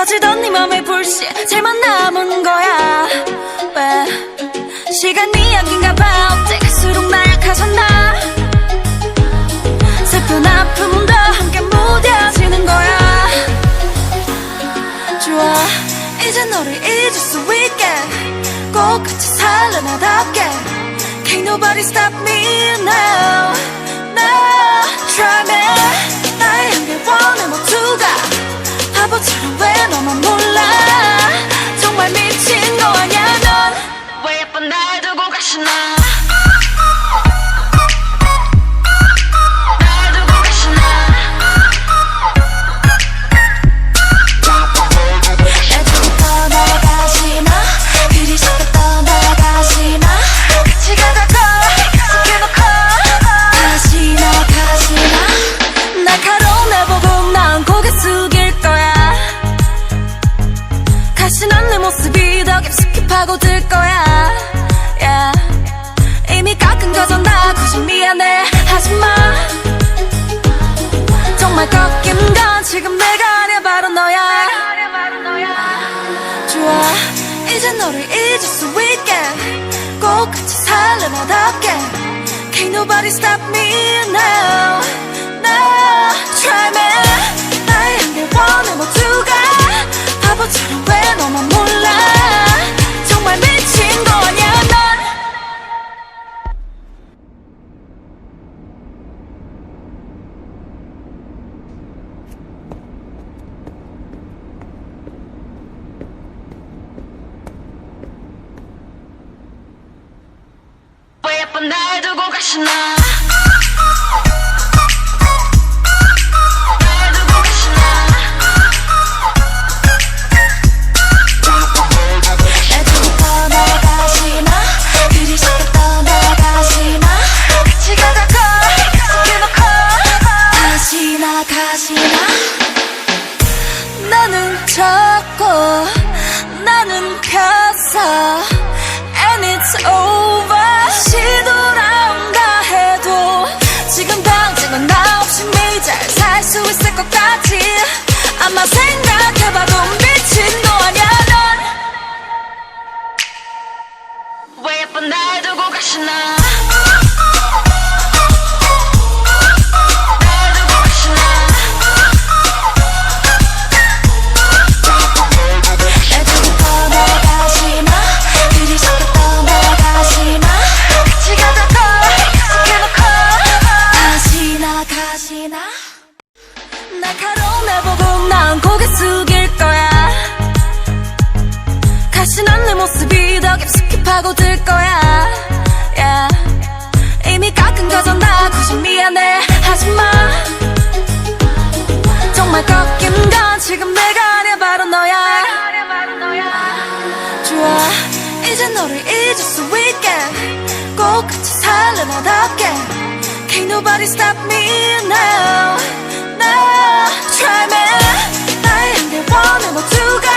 터지던 네 맘의 불씨 잘만 남은 거야. 왜 시간이 약인가 봐. 어째 갈수록 나약해졌나. 슬픈 아픔도 함께 무뎌지는 거야. 좋아 이제 너를 잊을 수 있게 꼭 같이 살래 나답게. Can't nobody stop me now. No try me. 나의 한계 원해 모두가 바보처럼 왜 너만 몰라. 정말 미친 거 아냐 넌. 왜 예쁜 날 두고 가시나. 날 두고 가시나. 애들이 떠나가시나. 그리 쉽게 떠나가시나. 같이 가자고 약속해놓고 가시나 가시나. 날카로운 날 보고 난 고개 숙일 거야. 가시난 내 모습이 더 깊숙이 파고들 거야. yeah. 이미 깎은 거잖아. 굳이 미안해 하지마. 정말 꺾인 건 지금 내가 아니야 바로 너야. 좋아 이제 너를 잊을 수 있게 꼭 같이 살래 나답게. Can't nobody stop me now. No try me. 나의 한계 원해 모두가 바보처럼 왜 너만 몰라. 정말 미친 거 아냐 넌. 왜 예쁜 날 두고 가시나. 나는 졌고 나는 폈어 and it's over. 시돌아온다 해도 지금 당장은 나 없이 매일 잘 살 수 있을 것 같지. 아마 생각해봐도 미친 거 아냐 넌. 왜 예쁜 날 두고 가시나. 날카로운 날 보고 난 고개 숙일 거야. 가시난 내 모습이 더 깊숙이 파고들 거야. yeah. 이미 깎은 거잖아. 굳이 미안해 하지마. 정말 꺾인 건 지금 내가 아니야 바로 너야. 좋아 이제 너를 잊을 수 있게 꼭 같이 살래 나답게. Can't nobody stop me now. No try me. 나의 한계 원해 모두가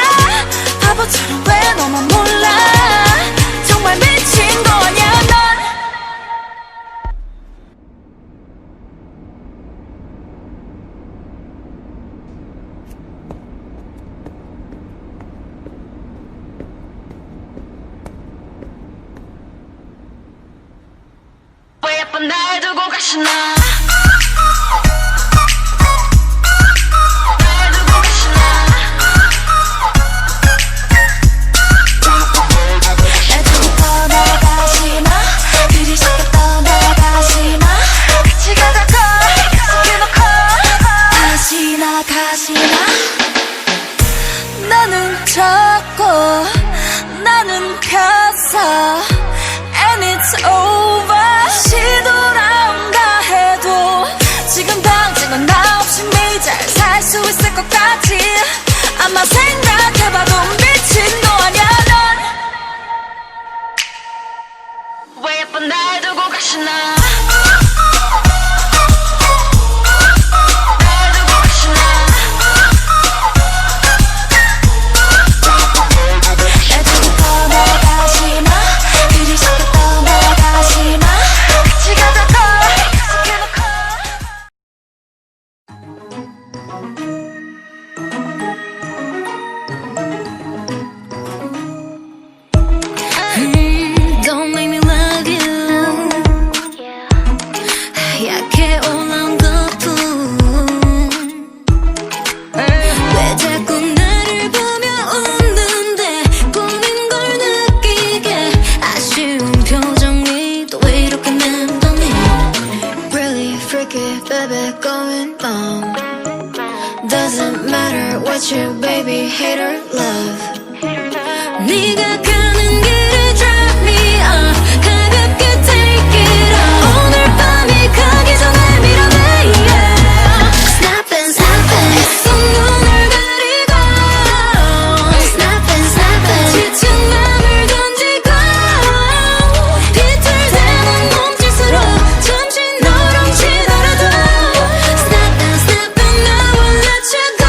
바보처럼 왜 너만 몰라. 정말 미친 거 아냐 넌. 왜 예쁜 날 두고 가시나. 나는 졌고 나는 폈어 and it's over. 시돌아온다 해 baby, hater, love. 네가 가는 길을 drop me off. 가볍게 take it off. 오늘 밤이 가기 전에 밀어내, yeah. Snapping, snapping. 애써 눈을 가리고. Snapping, snapping. 지친 맘을 던지고. 비틀대는 몸짓으로 잠시 너랑 치더라도. Snapping, snapping. I won't let you go.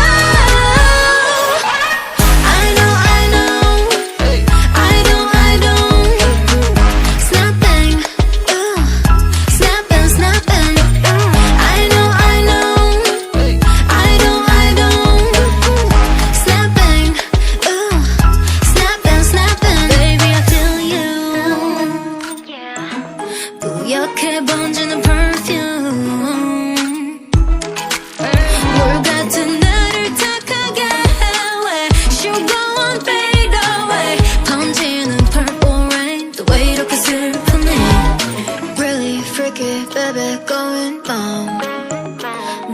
I know, I know. I don't. Snapping, snapping, snapping. I know, I know. I don't. Snapping, snapping, snapping. Baby, I feel you. 뿌옇게 번지는 perfume. 물 같은 나를 탁하게 해. Sugar won't fade away. 번지는 purple rain. 또 왜 이렇게 슬프니? Really freaky, baby, going wrong.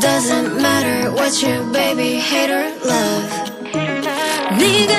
Doesn't matter what you, baby, hater, love. 네가